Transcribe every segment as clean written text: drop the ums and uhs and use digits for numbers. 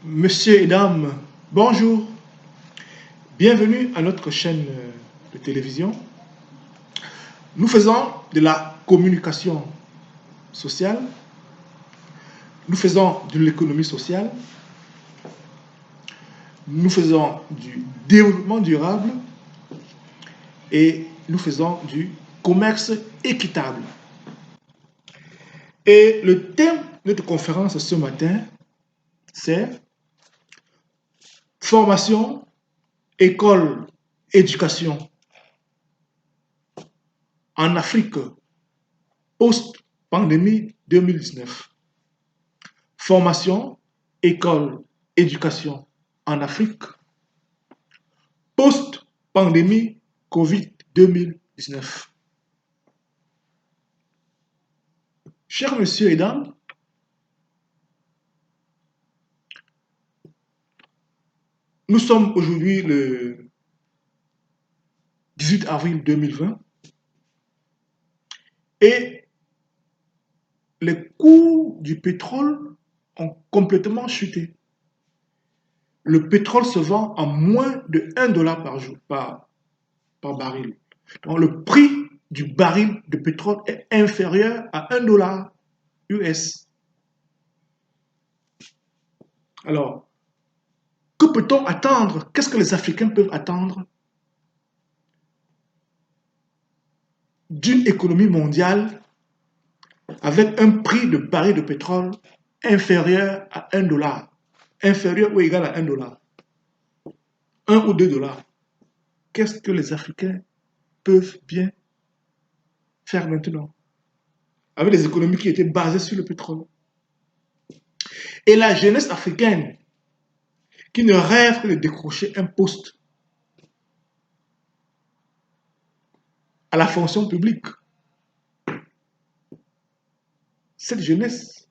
Monsieur et dames, bonjour. Bienvenue à notre chaîne de télévision. Nous faisons de la communication sociale, nous faisons de l'économie sociale, nous faisons du développement durable et nous faisons du commerce équitable. Et le thème de notre conférence ce matin, c'est formation, école, éducation en Afrique post-pandémie 2019. Formation, école, éducation en Afrique post-pandémie Covid 2019. Chers messieurs et dames, nous sommes aujourd'hui le 18 avril 2020 et les cours du pétrole ont complètement chuté. Le pétrole se vend à moins de 1 dollar par jour, par baril. Donc le prix du baril de pétrole est inférieur à 1 dollar US. Alors, que peut-on attendre? Qu'est-ce que les Africains peuvent attendre d'une économie mondiale avec un prix de baril de pétrole inférieur à 1 dollar, inférieur ou égal à 1 dollar, 1 ou 2 dollars? Qu'est-ce que les Africains peuvent bien faire maintenant avec les économies qui étaient basées sur le pétrole? Et la jeunesse africaine qui ne rêve que de décrocher un poste à la fonction publique, cette jeunesse,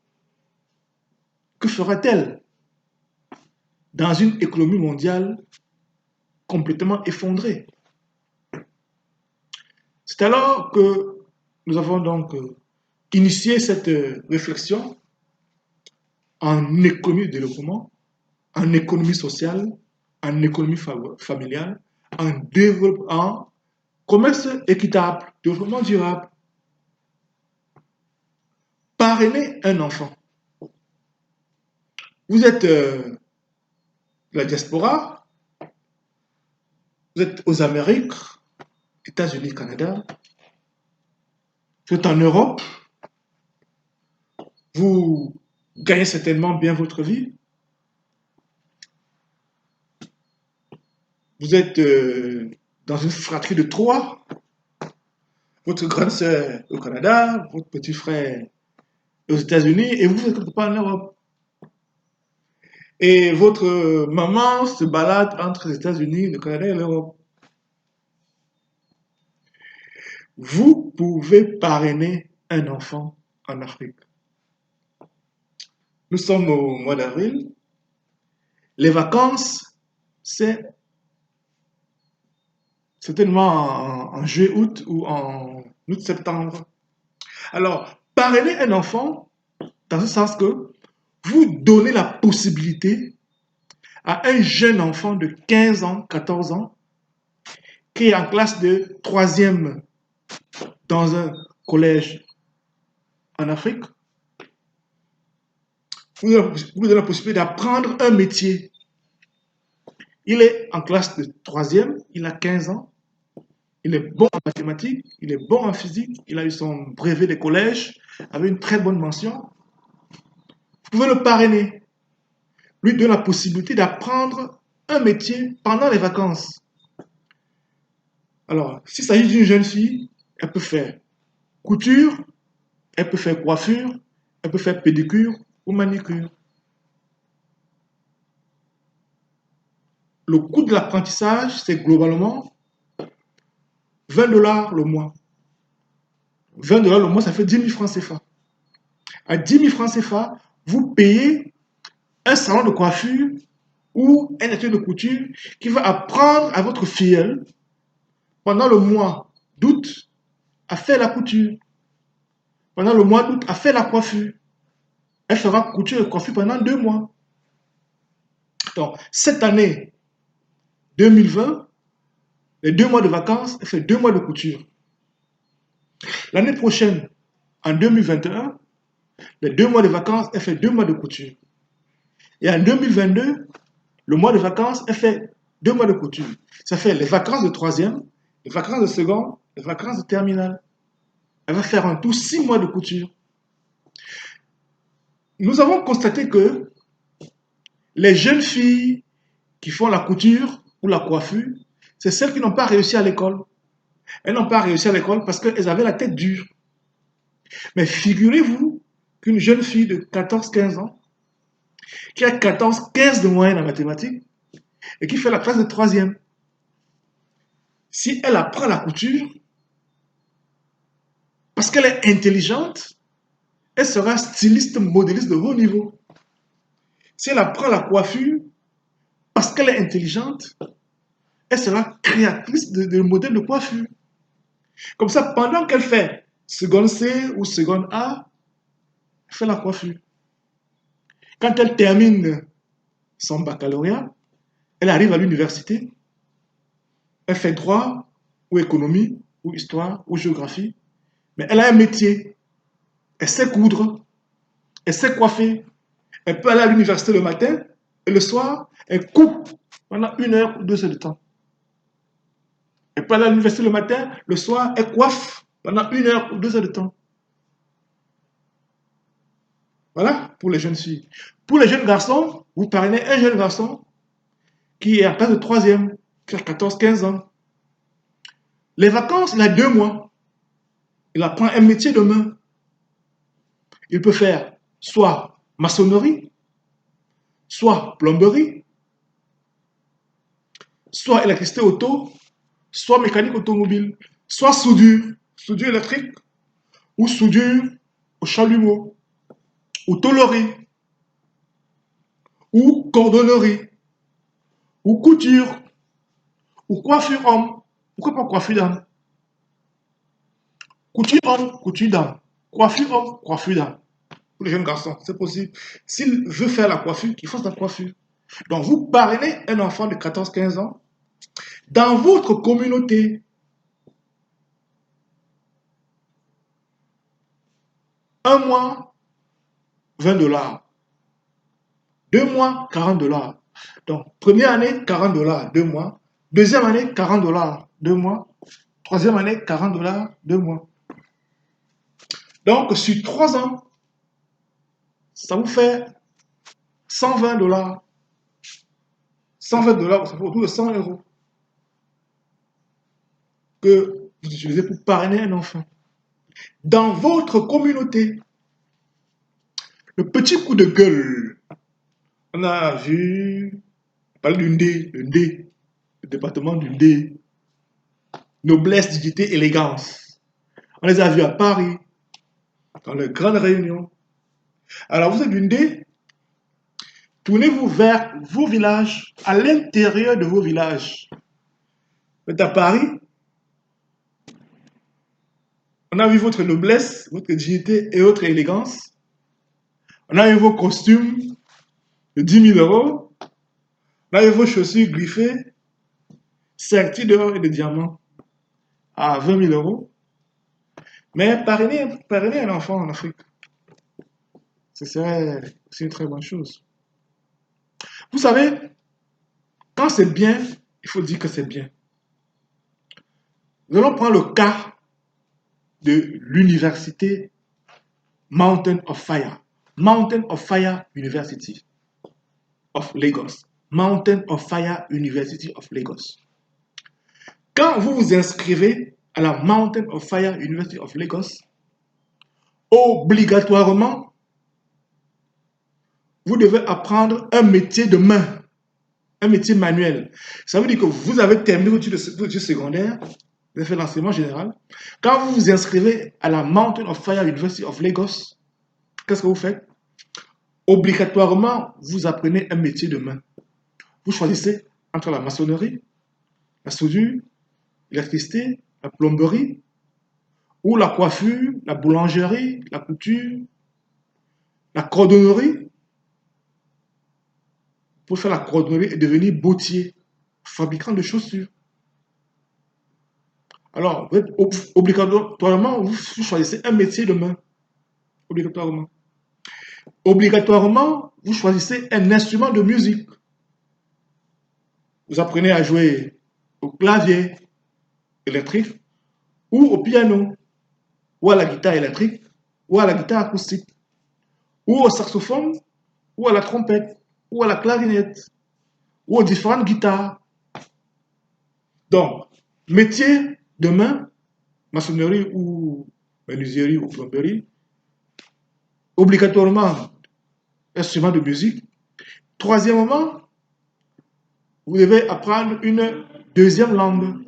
que fera-t-elle dans une économie mondiale complètement effondrée? C'est alors que nous avons donc initié cette réflexion en économie de développement, en économie sociale, en économie familiale, en développement, en commerce équitable, développement durable. Parrainer un enfant. Vous êtes la diaspora, vous êtes aux Amériques, États-Unis, Canada, vous êtes en Europe, vous gagnez certainement bien votre vie, vous êtes dans une fratrie de trois, votre grande sœur au Canada, votre petit frère aux États-Unis, et vous êtes quelque part en Europe. Et votre maman se balade entre les États-Unis, le Canada et l'Europe. Vous pouvez parrainer un enfant en Afrique. Nous sommes au mois d'avril. Les vacances, c'est certainement en juillet, août ou en août, septembre. Alors, parrainer un enfant, dans ce sens que vous donnez la possibilité à un jeune enfant de 15 ans, 14 ans, qui est en classe de troisième dans un collège en Afrique, vous donnez la possibilité d'apprendre un métier. Il est en classe de troisième, il a 15 ans, il est bon en mathématiques, il est bon en physique, il a eu son brevet de collège avec une très bonne mention. Vous pouvez le parrainer, lui donner la possibilité d'apprendre un métier pendant les vacances. Alors, s'il s'agit d'une jeune fille, elle peut faire couture, elle peut faire coiffure, elle peut faire pédicure ou manicure. Le coût de l'apprentissage, c'est globalement 20 dollars le mois. 20 dollars le mois, ça fait 10 000 francs CFA. À 10 000 francs CFA, vous payez un salon de coiffure ou un atelier de couture qui va apprendre à votre filleule pendant le mois d'août à faire la couture. Pendant le mois d'août à faire la coiffure. Elle fera couture et coiffure pendant 2 mois. Donc, cette année 2020, les 2 mois de vacances, elle fait 2 mois de couture. L'année prochaine, en 2021, les 2 mois de vacances, elle fait 2 mois de couture. Et en 2022, le mois de vacances, elle fait 2 mois de couture. Ça fait les vacances de troisième, les vacances de seconde, les vacances de terminale. Elle va faire en tout 6 mois de couture. Nous avons constaté que les jeunes filles qui font la couture ou la coiffure, c'est celles qui n'ont pas réussi à l'école. Elles n'ont pas réussi à l'école parce qu'elles avaient la tête dure. Mais figurez-vous qu'une jeune fille de 14-15 ans, qui a 14-15 de moyenne en mathématiques, et qui fait la classe de troisième, si elle apprend la couture, parce qu'elle est intelligente, elle sera styliste, modéliste de haut niveau. Si elle apprend la coiffure, parce qu'elle est intelligente, elle sera créatrice de modèles de coiffure. Comme ça, pendant qu'elle fait seconde C ou seconde A, elle fait la coiffure. Quand elle termine son baccalauréat, elle arrive à l'université, elle fait droit ou économie ou histoire ou géographie, mais elle a un métier. Elle sait coudre, elle sait coiffer, elle peut aller à l'université le matin et le soir, elle coupe pendant 1 heure ou 2 heures de temps. Elle peut aller à l'université le matin, le soir, elle coiffe pendant 1 heure ou 2 heures de temps. Voilà pour les jeunes filles. Pour les jeunes garçons, vous parrainez un jeune garçon qui est en classe de troisième, qui a 14-15 ans. Les vacances, il a 2 mois. Il apprend un métier de main. Il peut faire soit maçonnerie, soit plomberie, soit électricité auto, soit mécanique automobile, soit soudure, soudure électrique, ou soudure au chalumeau, ou tôlerie, ou cordonnerie, ou couture, ou coiffure homme. Pourquoi pas coiffure dame? Couture homme, couture dame. Coiffure homme, coiffure dame. Pour les jeunes garçons, c'est possible. S'il veut faire la coiffure, il faut la coiffure. Donc, vous parrainez un enfant de 14-15 ans dans votre communauté. 1 mois, 20 $. 2 mois, 40 $. Donc, première année, 40 $, 2 mois. Deuxième année, 40 $, 2 mois. Troisième année, 40 $, 2 mois. Donc, sur 3 ans, ça vous fait 120 $. 120 $, ça fait autour de 100 € que vous utilisez pour parrainer un enfant. Dans votre communauté, le petit coup de gueule, on a vu, on parle du Ndé, le département du Ndé, noblesse, dignité, élégance. On les a vus à Paris, dans les grandes réunions. Alors vous êtes du Ndé, tournez-vous vers vos villages, à l'intérieur de vos villages. Vous êtes à Paris, on a vu votre noblesse, votre dignité et votre élégance. On a vu vos costumes de 10 000 €. On a vu vos chaussures griffées, serties d'or et de diamants à 20 000 €. Mais parrainer un enfant en Afrique, ce serait une très bonne chose. Vous savez, quand c'est bien, il faut dire que c'est bien. Nous allons prendre le cas de l'université Mountain of Fire. Mountain of Fire University of Lagos. Mountain of Fire University of Lagos. Quand vous vous inscrivez à la Mountain of Fire University of Lagos, obligatoirement, vous devez apprendre un métier de main, un métier manuel. Ça veut dire que vous avez terminé vos études secondaires, vous avez fait l'enseignement général. Quand vous vous inscrivez à la Mountain of Fire University of Lagos, qu'est-ce que vous faites? Obligatoirement, vous apprenez un métier de main. Vous choisissez entre la maçonnerie, la soudure, l'électricité, la plomberie, ou la coiffure, la boulangerie, la couture, la cordonnerie. Vous pour faire la cordonnerie et devenir bottier, fabricant de chaussures. Alors, obligatoirement, vous choisissez un métier de main. Obligatoirement. Obligatoirement, vous choisissez un instrument de musique. Vous apprenez à jouer au clavier électrique ou au piano, ou à la guitare électrique, ou à la guitare acoustique, ou au saxophone, ou à la trompette, ou à la clarinette, ou aux différentes guitares. Donc, métier de main, maçonnerie ou menuiserie ou plomberie, obligatoirement instrument de musique. Troisièmement, vous devez apprendre une deuxième langue.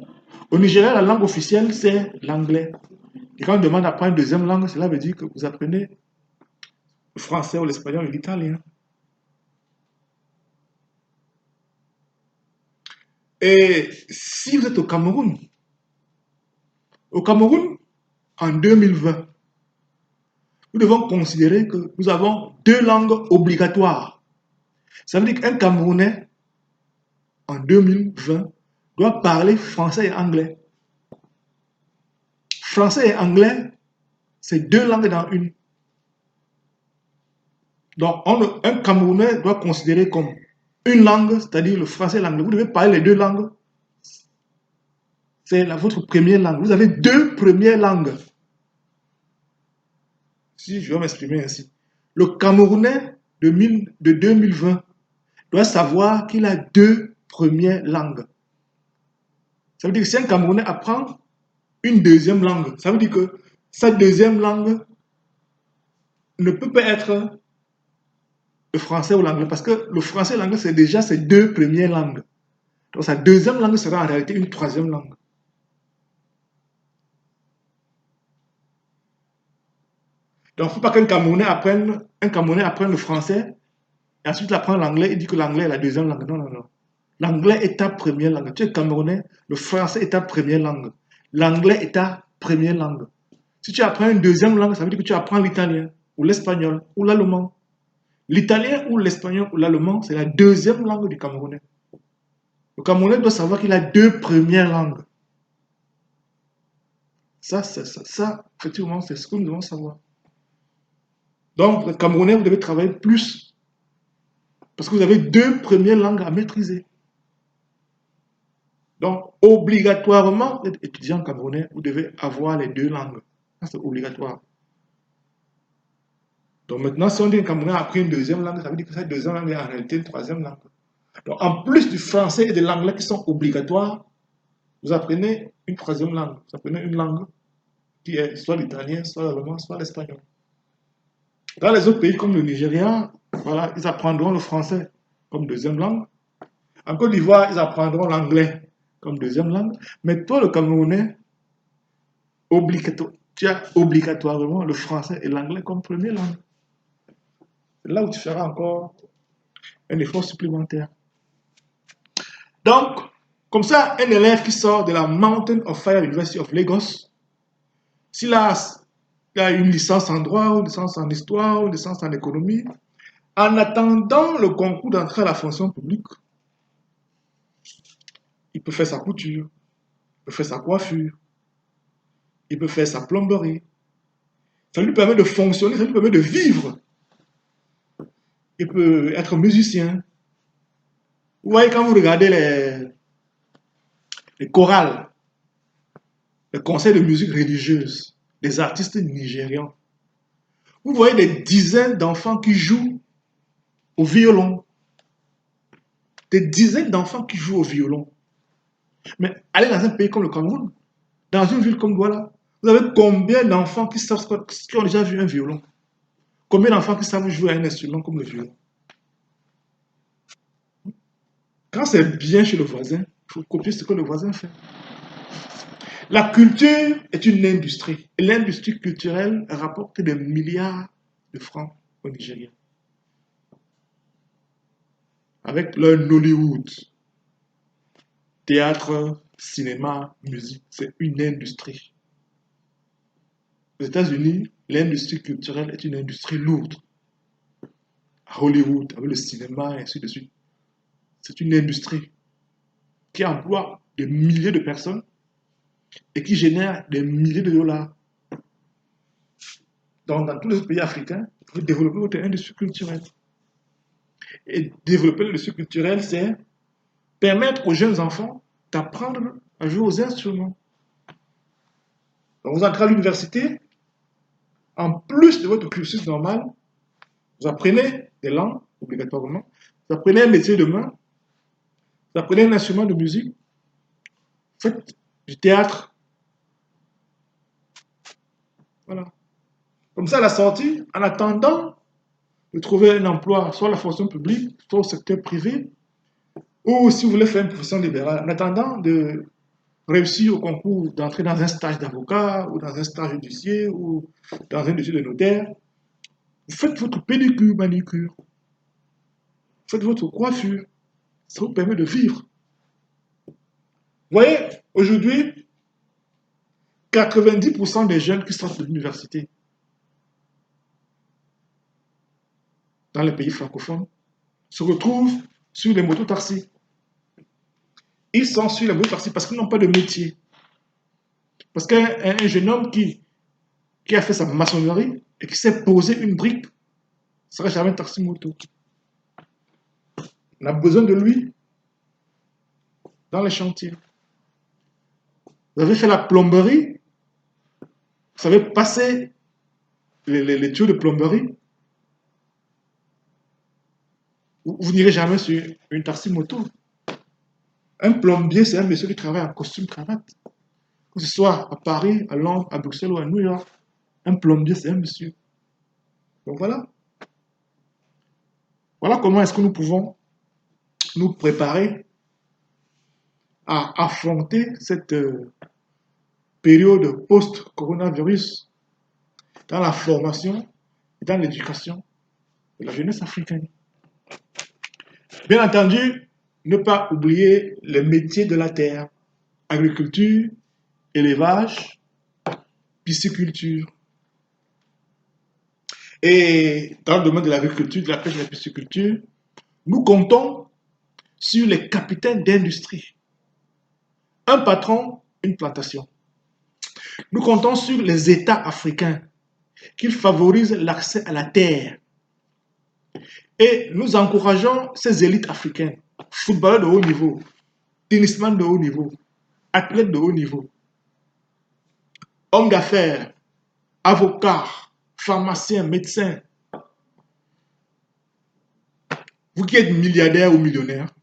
Au Nigeria, la langue officielle, c'est l'anglais. Et quand on demande d'apprendre une deuxième langue, cela veut dire que vous apprenez le français ou l'espagnol ou l'italien. Et si vous êtes au Cameroun, en 2020, nous devons considérer que nous avons deux langues obligatoires. Ça veut dire qu'un Camerounais, en 2020, doit parler français et anglais. Français et anglais, c'est deux langues dans une. Donc, un Camerounais doit considérer comme une langue, c'est-à-dire le français et l'anglais. Vous devez parler les deux langues. C'est votre première langue. Vous avez deux premières langues. Si je vais m'exprimer ainsi. Le Camerounais de 2020 doit savoir qu'il a deux premières langues. Ça veut dire que si un Camerounais apprend une deuxième langue, ça veut dire que sa deuxième langue ne peut pas être le français ou l'anglais, parce que le français et l'anglais, c'est déjà ses deux premières langues. Donc sa deuxième langue sera en réalité une troisième langue. Donc il ne faut pas qu'un Camerounais apprenne le français et ensuite il apprend l'anglais et dit que l'anglais est la deuxième langue. Non, non, non. L'anglais est ta première langue. Tu es Camerounais, le français est ta première langue. L'anglais est ta première langue. Si tu apprends une deuxième langue, ça veut dire que tu apprends l'italien, ou l'espagnol, ou l'allemand. L'italien ou l'espagnol ou l'allemand, c'est la deuxième langue du Camerounais. Le Camerounais doit savoir qu'il a deux premières langues. Ça, effectivement, c'est ce que nous devons savoir. Donc, le Camerounais, vous devez travailler plus. Parce que vous avez deux premières langues à maîtriser. Donc, obligatoirement, être étudiant camerounais, vous devez avoir les deux langues. Ça, c'est obligatoire. Donc, maintenant, si on dit qu'un Camerounais a appris une deuxième langue, ça veut dire que cette deuxième langue est en réalité une troisième langue. Donc, en plus du français et de l'anglais qui sont obligatoires, vous apprenez une troisième langue. Vous apprenez une langue qui est soit l'italien, soit l'allemand, soit l'espagnol. Dans les autres pays comme le Nigeria, voilà, ils apprendront le français comme deuxième langue. En Côte d'Ivoire, ils apprendront l'anglais comme deuxième langue. Mais toi, le Camerounais, tu as obligatoirement le français et l'anglais comme première langue. C'est là où tu feras encore un effort supplémentaire. Donc, comme ça, un élève qui sort de la Mountain of Fire University of Lagos, s'il a une licence en droit, une licence en histoire, une licence en économie, en attendant le concours d'entrée à la fonction publique, il peut faire sa couture, il peut faire sa coiffure, il peut faire sa plomberie. Ça lui permet de fonctionner, ça lui permet de vivre. Il peut être musicien. Vous voyez, quand vous regardez les chorales, les concerts de musique religieuse des artistes nigérians, vous voyez des dizaines d'enfants qui jouent au violon. Des dizaines d'enfants qui jouent au violon. Mais allez dans un pays comme le Cameroun, dans une ville comme Douala, vous avez combien d'enfants qui ont déjà vu un violon? Combien d'enfants qui savent jouer à un instrument comme le violon? Quand c'est bien chez le voisin, il faut copier ce que le voisin fait. La culture est une industrie. Et l'industrie culturelle rapporte des milliards de francs au Nigeria. Avec leur Nollywood, théâtre, cinéma, musique, c'est une industrie. Aux États-Unis, l'industrie culturelle est une industrie lourde. À Hollywood, avec le cinéma et ainsi de suite. c'est une industrie qui emploie des milliers de personnes et qui génère des milliers de dollars. Donc, dans tous les pays africains, vous développez votre industrie culturelle. Et développer l'industrie culturelle, c'est permettre aux jeunes enfants d'apprendre à jouer aux instruments. Donc, vous entrez à l'université, en plus de votre cursus normal, vous apprenez des langues, obligatoirement, vous apprenez un métier de main, vous apprenez un instrument de musique, vous faites du théâtre. Voilà. Comme ça, à la sortie, en attendant de trouver un emploi, soit à la fonction publique, soit au secteur privé, ou si vous voulez faire une profession libérale, en attendant de réussir au concours, d'entrer dans un stage d'avocat, ou dans un stage d'huissier, ou dans un dossier de notaire, vous faites votre pédicure, manicure, vous faites votre coiffure, ça vous permet de vivre. Vous voyez, aujourd'hui, 90% des jeunes qui sortent de l'université dans les pays francophones se retrouvent sur les mototaxis. Ils sont sur les mototaxis parce qu'ils n'ont pas de métier. Parce qu'un jeune homme qui a fait sa maçonnerie et qui s'est posé une brique, ne sera jamais un taxi-moto. On a besoin de lui dans les chantiers. Vous avez fait la plomberie, vous savez passer les tuyaux de plomberie, vous n'irez jamais sur une taxi-moto. Un plombier, c'est un monsieur qui travaille en costume cravate. Que ce soit à Paris, à Londres, à Bruxelles ou à New York, un plombier, c'est un monsieur. Donc voilà. Voilà comment est-ce que nous pouvons nous préparer à affronter cette période post-coronavirus dans la formation et dans l'éducation de la jeunesse africaine. Bien entendu, ne pas oublier les métiers de la terre, agriculture, élevage, pisciculture. Et dans le domaine de l'agriculture, de la pêche et de la pisciculture, nous comptons sur les capitaines d'industrie. Un patron, une plantation. Nous comptons sur les États africains qu'ils favorisent l'accès à la terre. Et nous encourageons ces élites africaines, footballeurs de haut niveau, tennisman de haut niveau, athlètes de haut niveau, hommes d'affaires, avocats, pharmaciens, médecins. Vous qui êtes milliardaires ou millionnaires,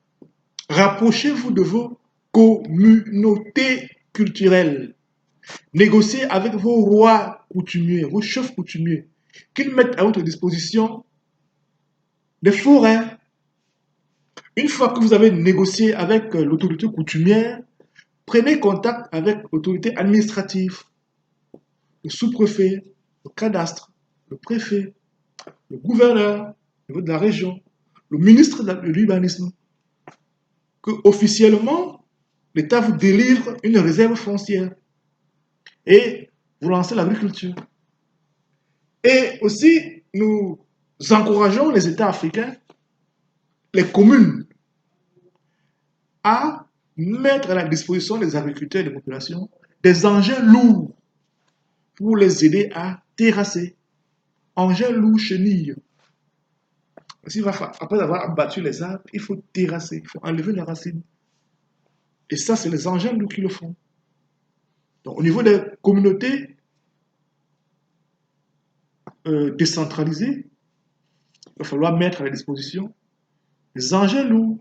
rapprochez-vous de vos communautés culturelles. Négociez avec vos rois coutumiers, vos chefs coutumiers, qu'ils mettent à votre disposition des forêts. Une fois que vous avez négocié avec l'autorité coutumière, prenez contact avec l'autorité administrative, le sous-préfet, le cadastre, le préfet, le gouverneur au niveau de la région, le ministre de l'urbanisme, que officiellement l'État vous délivre une réserve foncière et vous lancez l'agriculture. Et aussi, nous encourageons les États africains, les communes, à mettre à la disposition des agriculteurs et des populations des engins lourds pour les aider à terrasser. Engins lourds chenilles. Après avoir abattu les arbres, il faut terrasser, il faut enlever les racines. Et ça, c'est les engins lourds qui le font. Donc, au niveau des communautés décentralisées, il va falloir mettre à la disposition des engins lourds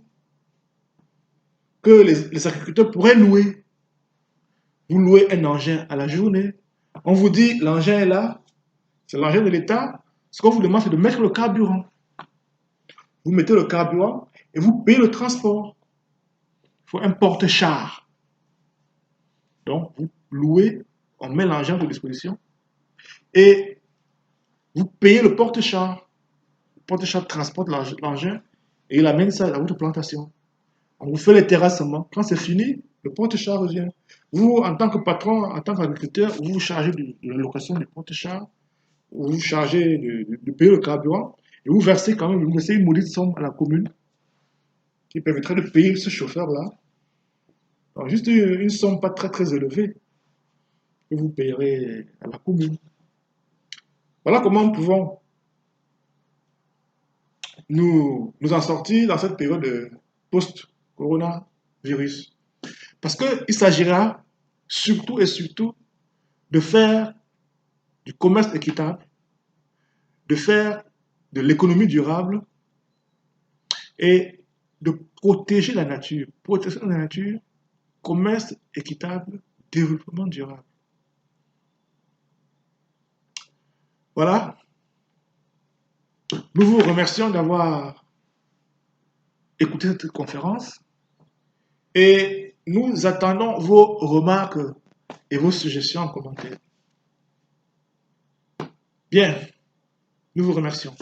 que les agriculteurs pourraient louer. Vous louez un engin à la journée. On vous dit, l'engin est là, c'est l'engin de l'État. Ce qu'on vous demande, c'est de mettre le carburant. Vous mettez le carburant et vous payez le transport. Il faut un porte-char. Donc, vous louez, on met l'engin à votre disposition et vous payez le porte-char. Le porte-char transporte l'engin et il amène ça à votre plantation. On vous fait les terrassements. Quand c'est fini, le porte-char revient. Vous, en tant que patron, en tant qu'agriculteur, vous vous chargez de la location du porte-char, vous vous chargez de payer le carburant et vous versez quand même, vous versez une maudite somme à la commune qui permettrait de payer ce chauffeur-là. Donc, juste une somme pas très très élevée que vous payerez à la commune. Voilà comment nous pouvons nous en sortir dans cette période de post-coronavirus. Parce qu'il s'agira surtout et surtout de faire du commerce équitable, de faire de l'économie durable et de protéger la nature. Protéger la nature, commerce équitable, développement durable. Voilà. Nous vous remercions d'avoir écouté cette conférence et nous attendons vos remarques et vos suggestions en commentaire. Bien, nous vous remercions.